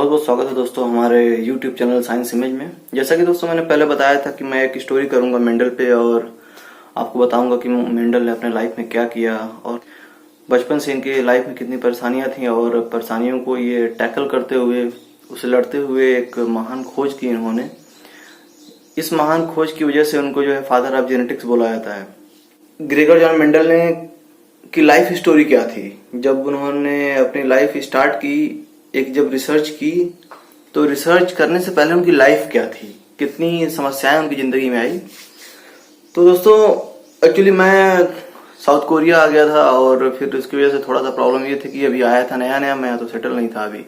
बहुत बहुत स्वागत है दोस्तों हमारे YouTube चैनल साइंस इमेज में। जैसा कि दोस्तों मैंने पहले बताया था कि मैं एक स्टोरी करूंगा मेंडल पे और आपको बताऊंगा कि मेंडल ने अपने लाइफ में क्या किया और बचपन से इनके लाइफ में कितनी परेशानियां थी और परेशानियों को ये टैकल करते हुए उसे लड़ते हुए एक महान खोज की इन्होंने। इस महान खोज की वजह से उनको जो है फादर ऑफ जेनेटिक्स बोला जाता है। ग्रेगर जॉन मेंडल ने की लाइफ स्टोरी क्या थी, जब उन्होंने अपनी लाइफ स्टार्ट की, एक जब रिसर्च की तो रिसर्च करने से पहले उनकी लाइफ क्या थी, कितनी समस्याएं उनकी जिंदगी में आई। तो दोस्तों एक्चुअली मैं साउथ कोरिया आ गया था और फिर उसकी वजह से थोड़ा सा प्रॉब्लम ये थी कि अभी आया था नया नया, मैं तो सेटल नहीं था अभी।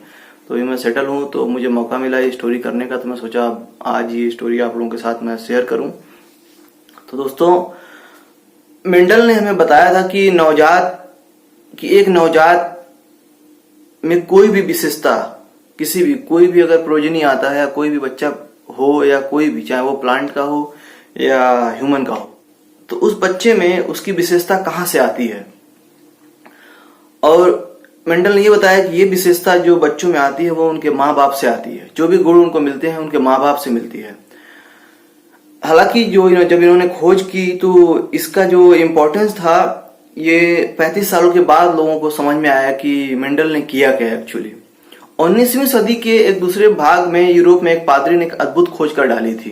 तो अभी मैं सेटल हूँ तो मुझे मौका मिला ये स्टोरी करने का, तो मैं सोचा आज ये स्टोरी आप लोगों के साथ मैं शेयर करूँ। तो दोस्तों मेंडल ने हमें बताया था कि एक नवजात में कोई भी विशेषता, कोई भी अगर प्रोजेनी आता है, कोई भी बच्चा हो या कोई भी, चाहे वो प्लांट का हो या ह्यूमन का हो, तो उस बच्चे में उसकी विशेषता कहाँ से आती है। और मेंडल ने ये बताया कि ये विशेषता जो बच्चों में आती है वो उनके माँ बाप से आती है, जो भी गुण उनको मिलते हैं उनके माँ बाप से मिलती है। हालांकि जब इन्होंने खोज की तो इसका जो इम्पोर्टेंस था ये 35 सालों के बाद लोगों को समझ में आया कि मेंडल ने किया क्या एक्चुअली। 19वीं सदी के एक दूसरे भाग में यूरोप में एक पादरी ने एक अद्भुत खोज कर डाली थी।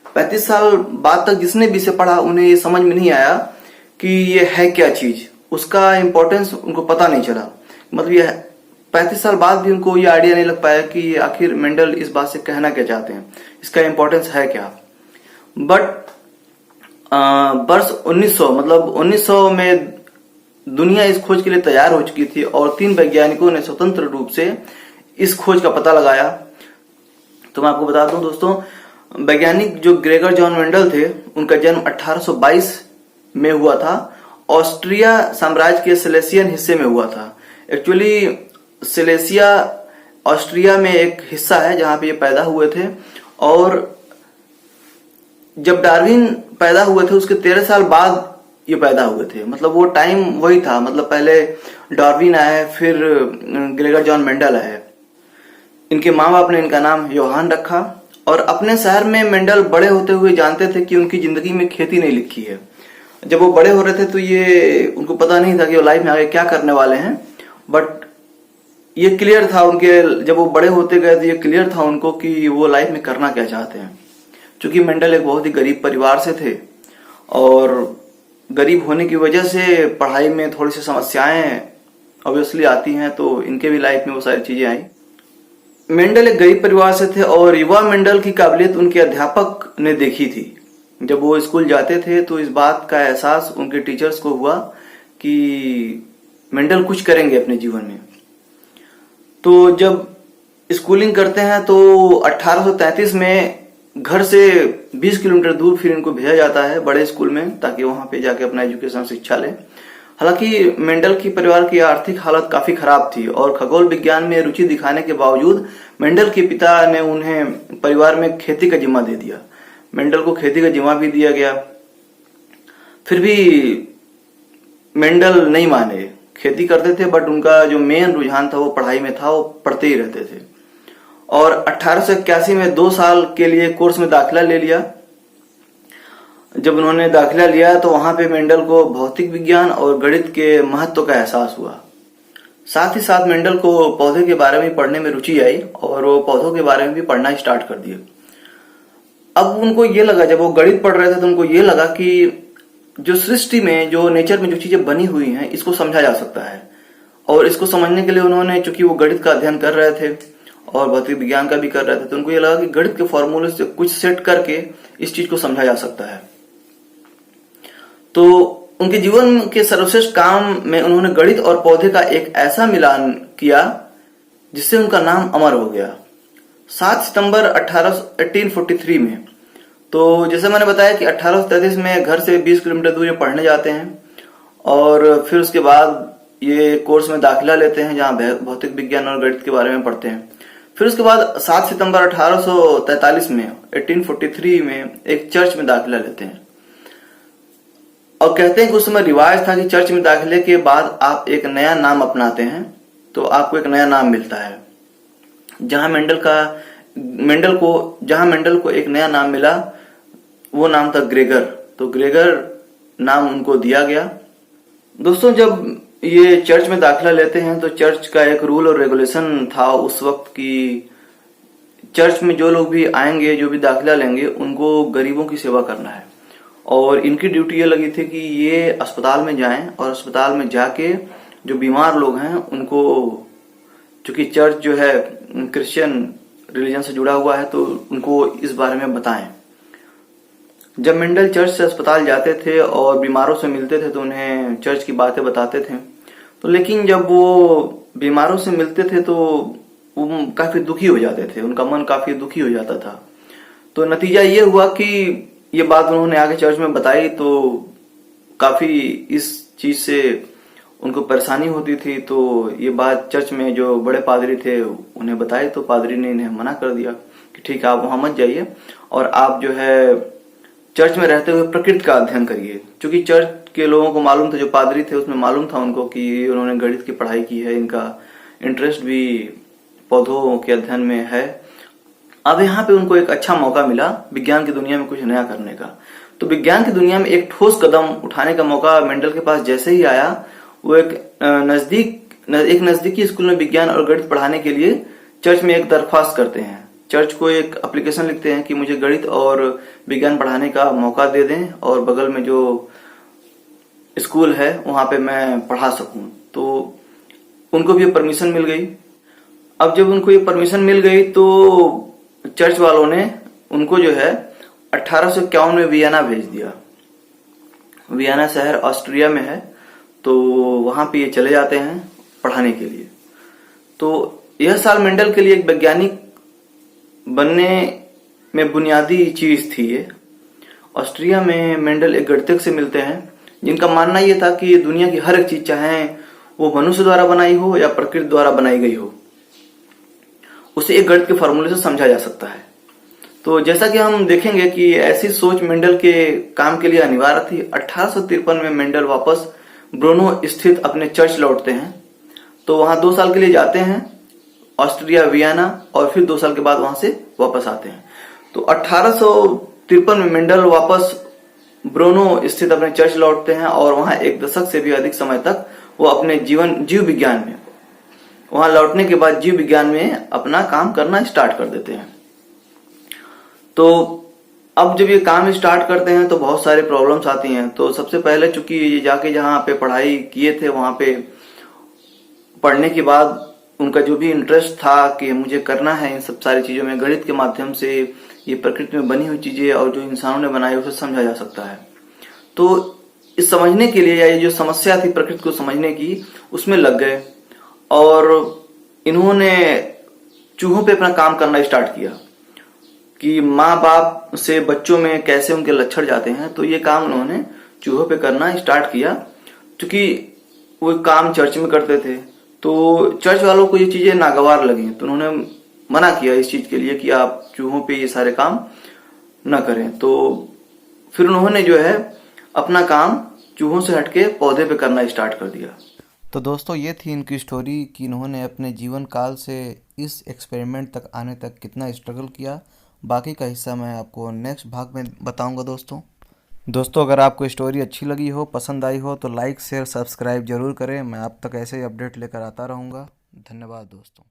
35 साल बाद तक जिसने भी इसे पढ़ा उन्हें ये समझ में नहीं आया कि ये है क्या चीज, उसका इम्पोर्टेंस उनको पता नहीं चला। मतलब ये 35 साल बाद भी उनको ये आइडिया नहीं लग पाया कि आखिर मेंडल इस बात से कहना क्या चाहते हैं, इसका इम्पोर्टेंस है क्या। बट वर्ष 1900 में दुनिया इस खोज के लिए तैयार हो चुकी थी और 3 वैज्ञानिकों ने स्वतंत्र रूप से इस खोज का पता लगाया। तो मैं आपको बता दूं दोस्तों, वैज्ञानिक जो ग्रेगर जॉन मेंडल थे उनका जन्म 1822 में हुआ था। ऑस्ट्रिया साम्राज्य के सिलेसियन हिस्से में हुआ था। एक्चुअली सिलेसिया ऑस्ट्रिया में एक हिस्सा है जहां पे ये पैदा हुए थे। और जब डार्विन पैदा हुए थे उसके 13 साल बाद ये पैदा हुए थे। मतलब वो टाइम वही था, मतलब पहले डार्विन आए फिर ग्रेगर जॉन मेंडल आए। इनके माँ बाप ने इनका नाम योहान रखा और अपने शहर में मेंडल बड़े होते हुए जानते थे कि उनकी जिंदगी में खेती नहीं लिखी है। जब वो बड़े हो रहे थे तो ये उनको पता नहीं था कि वो लाइफ में आगे क्या करने वाले हैं, बट ये क्लियर था उनके, जब वो बड़े होते गए तो ये क्लियर था उनको कि वो लाइफ में करना क्या चाहते हैं। क्योंकि मेंडल एक बहुत ही गरीब परिवार से थे और गरीब होने की वजह से पढ़ाई में थोड़ी सी समस्याएं ऑब्वियसली आती हैं, तो इनके भी लाइफ में वो सारी चीजें आई। मेंडल एक गरीब परिवार से थे और युवा मेंडल की काबिलियत उनके अध्यापक ने देखी थी। जब वो स्कूल जाते थे तो इस बात का एहसास उनके टीचर्स को हुआ कि मेंडल कुछ करेंगे अपने जीवन में। तो जब स्कूलिंग करते हैं तो 1833 में घर से 20 किलोमीटर दूर फिर इनको भेजा जाता है बड़े स्कूल में, ताकि वहां पे जाके अपना एजुकेशन शिक्षा लें। हालांकि मेंडल की परिवार की आर्थिक हालत काफी खराब थी और खगोल विज्ञान में रुचि दिखाने के बावजूद मेंडल के पिता ने उन्हें परिवार में खेती का जिम्मा दे दिया। मेंडल को खेती का जिम्मा भी दिया गया, फिर भी मेंडल नहीं माने। खेती करते थे बट उनका जो मेन रुझान था वो पढ़ाई में था, वो पढ़ते ही रहते थे। और 1881 में 2 साल के लिए कोर्स में दाखिला ले लिया। जब उन्होंने दाखिला लिया तो वहां पे मेंडल को भौतिक विज्ञान और गणित के महत्व का एहसास हुआ। साथ ही साथ मेंडल को पौधे के बारे में पढ़ने में रुचि आई और वो पौधों के बारे में भी पढ़ना स्टार्ट कर दिया। अब उनको ये लगा, जब वो गणित पढ़ रहे थे तो उनको ये लगा कि जो सृष्टि में, जो नेचर में जो चीजें बनी हुई हैं, इसको समझा जा सकता है। और इसको समझने के लिए उन्होंने, चूंकि वो गणित का अध्ययन कर रहे थे और भौतिक विज्ञान का भी कर रहे थे, तो उनको ये लगा कि गणित के फॉर्मूले से कुछ सेट करके इस चीज को समझा जा सकता है। तो उनके जीवन के सर्वश्रेष्ठ काम में उन्होंने गणित और पौधे का एक ऐसा मिलान किया जिससे उनका नाम अमर हो गया। 7 सितंबर 1843 में, तो जैसे मैंने बताया कि 1833 में घर से 20 किलोमीटर दूर ये पढ़ने जाते हैं और फिर उसके बाद ये कोर्स में दाखिला लेते हैं जहां भौतिक विज्ञान और गणित के बारे में पढ़ते हैं। फिर उसके बाद 7 सितंबर 1843 में 1843 में एक चर्च में दाखिला लेते हैं और कहते हैं कि उस समय रिवाज था कि चर्च में दाखिले के बाद आप एक नया नाम अपनाते हैं तो आपको एक नया नाम मिलता है। जहां मेंडल को एक नया नाम मिला, वो नाम था ग्रेगर। तो ग्रेगर नाम उनको दिया गया। दोस्तों, जब ये चर्च में दाखिला लेते हैं तो चर्च का एक रूल और रेगुलेशन था उस वक्त की चर्च में जो लोग भी आएंगे, जो भी दाखिला लेंगे, उनको गरीबों की सेवा करना है। और इनकी ड्यूटी ये लगी थी कि ये अस्पताल में जाएं और अस्पताल में जाके जो बीमार लोग हैं उनको, चूंकि चर्च जो है क्रिश्चियन रिलीजन से जुड़ा हुआ है, तो उनको इस बारे में बताएं। जब मेंडल चर्च से अस्पताल जाते थे और बीमारों से मिलते थे तो उन्हें चर्च की बातें बताते थे। तो लेकिन जब वो बीमारों से मिलते थे तो वो काफी दुखी हो जाते थे, उनका मन काफी दुखी हो जाता था। तो नतीजा ये हुआ कि ये बात उन्होंने आगे चर्च में बताई तो काफी इस चीज से उनको परेशानी होती थी। तो ये बात चर्च में जो बड़े पादरी थे उन्हें बताई, तो पादरी ने इन्हें मना कर दिया कि ठीक है, आप वहां मत जाइए और आप जो है चर्च में रहते हुए प्रकृति का अध्ययन करिए। क्योंकि चर्च के लोगों को मालूम था, जो पादरी थे उसमें मालूम था उनको कि उन्होंने गणित की पढ़ाई की है, इनका इंटरेस्ट भी पौधों के अध्ययन में है। अब यहाँ पे उनको एक अच्छा मौका मिला विज्ञान की दुनिया में कुछ नया करने का। तो विज्ञान की दुनिया में एक ठोस कदम उठाने का मौका मेंडल के पास जैसे ही आया, वो एक नजदीकी स्कूल में विज्ञान और गणित पढ़ाने के लिए चर्च में एक दरख्वास्त करते हैं। चर्च को एक एप्लीकेशन लिखते हैं कि मुझे गणित और विज्ञान पढ़ाने का मौका दे दें और बगल में जो स्कूल है वहां पे मैं पढ़ा सकूं। तो उनको भी परमिशन मिल गई। अब जब उनको ये परमिशन मिल गई तो चर्च वालों ने उनको जो है 1851 में वियना भेज दिया। वियना शहर ऑस्ट्रिया में है, तो वहां पे ये चले जाते हैं पढ़ाने के लिए। तो यह साल मेंडल के लिए एक वैज्ञानिक बनने में बुनियादी चीज थी। ये ऑस्ट्रिया में मेंडल एक गणितज्ञ से मिलते हैं जिनका मानना यह था कि दुनिया की हर एक चीज, चाहे वो मनुष्य द्वारा बनाई हो या प्रकृति द्वारा बनाई गई हो, उसे एक गणित के फॉर्मूले से समझा जा सकता है। तो जैसा कि हम देखेंगे कि ऐसी सोच मेंडल के काम के लिए अनिवार्य थी। 1853 में मेंडल वापस ब्रूनो स्थित अपने चर्च लौटते हैं। तो वहां 2 साल के लिए जाते हैं, ऑस्ट्रिया, वियना, और फिर 2 साल के बाद वहां से वापस आते हैं। तो 1853 में मेंडल वापस ब्रूनो स्थित अपने चर्च लौटते हैं और वहां 1 दशक से भी अधिक समय तक वो अपने जीव विज्ञान में, वहां लौटने के बाद जीव विज्ञान में अपना काम करना स्टार्ट कर देते हैं। तो अब जब ये काम स्टार्ट करते हैं तो बहुत सारे प्रॉब्लम्स आती हैं। तो सबसे पहले चूंकि ये जाके जहां पे पढ़ाई किए थे वहां पे पढ़ने के बाद उनका जो भी इंटरेस्ट था कि मुझे करना है इन सब सारी चीजों में, गणित के माध्यम से ये प्रकृति में बनी हुई चीजें और जो इंसानों ने बनाई उसे समझा जा सकता है। तो इस समझने के लिए, या ये जो समस्या थी प्रकृति को समझने की, उसमें लग गए और इन्होंने चूहों पे अपना काम करना स्टार्ट किया कि माँ बाप से बच्चों में कैसे उनके लक्षण जाते हैं। तो ये काम उन्होंने चूहों पे करना स्टार्ट किया। क्योंकि वो काम चर्च में करते थे तो चर्च वालों को ये चीजें नागवार लगी, तो उन्होंने मना किया इस चीज के लिए कि आप चूहों पे ये सारे काम न करें। तो फिर उन्होंने जो है अपना काम चूहों से हटके पौधे पे करना स्टार्ट कर दिया। तो दोस्तों, ये थी इनकी स्टोरी कि इन्होंने अपने जीवन काल से इस एक्सपेरिमेंट तक आने तक कितना स्ट्रगल किया। बाकी का हिस्सा मैं आपको नेक्स्ट भाग में बताऊंगा। दोस्तों, अगर आपको स्टोरी अच्छी लगी हो, पसंद आई हो, तो लाइक, शेयर, सब्सक्राइब जरूर करें। मैं आप तक ऐसे ही अपडेट लेकर आता रहूँगा। धन्यवाद दोस्तों।